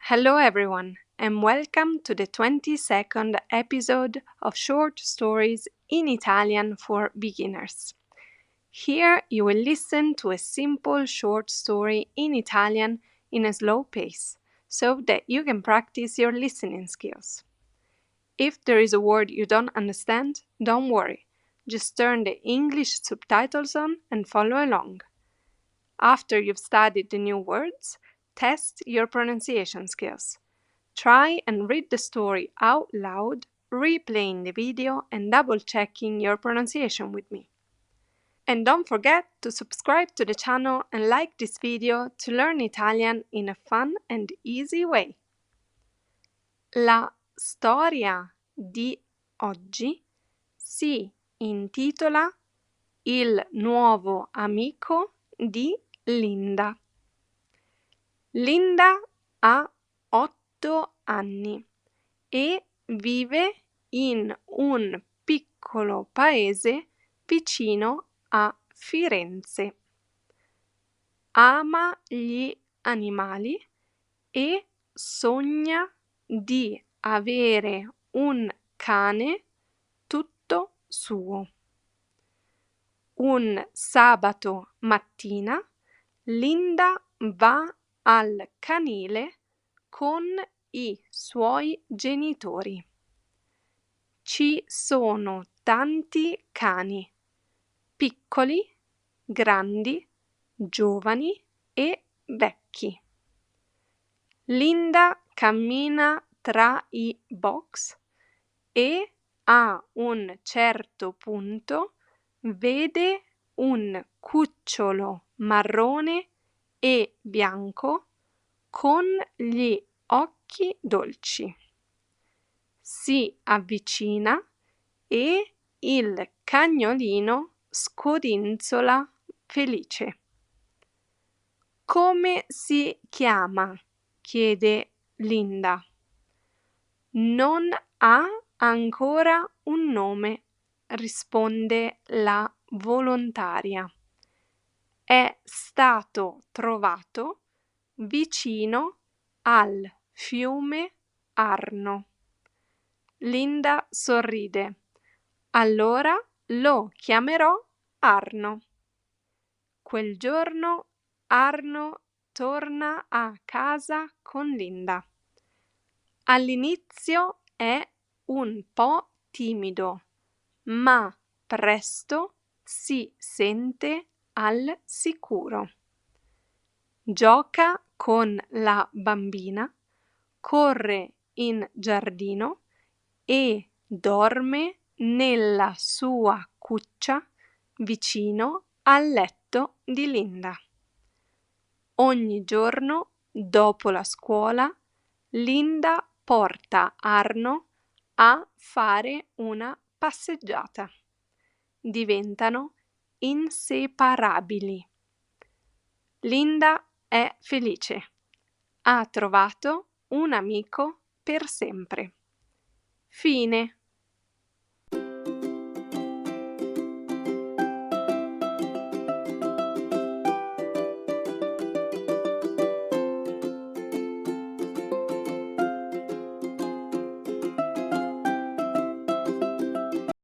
Hello everyone, and welcome to the 22nd episode of Short Stories in Italian for Beginners. Here you will listen to a simple short story in Italian in a slow pace, so that you can practice your listening skills. If there is a word you don't understand, don't worry. Just turn the English subtitles on and follow along. After you've studied the new words, test your pronunciation skills. Try and read the story out loud, replaying the video and double-checking your pronunciation with me. And don't forget to subscribe to the channel and like this video to learn Italian in a fun and easy way. La storia di oggi si intitola Il nuovo amico di Linda. Linda ha 8 anni e vive in un piccolo paese vicino a Firenze. Ama gli animali e sogna di avere un cane tutto suo. Un sabato mattina Linda va al canile con i suoi genitori. Ci sono tanti cani, piccoli, grandi, giovani e vecchi. Linda cammina tra i box e a un certo punto vede un cucciolo marrone e bianco con gli occhi dolci. Si avvicina e il cagnolino scodinzola felice. Come si chiama? Chiede Linda. Non ha ancora un nome, risponde la volontaria. È stato trovato vicino al fiume Arno. Linda sorride. Allora lo chiamerò Arno. Quel giorno Arno torna a casa con Linda. All'inizio è un po' timido, ma presto si sente al sicuro. Gioca con la bambina, corre in giardino e dorme nella sua cuccia vicino al letto di Linda. Ogni giorno, dopo la scuola, Linda porta Arno a fare una passeggiata. Diventano inseparabili. Linda è felice. Ha trovato un amico per sempre. Fine.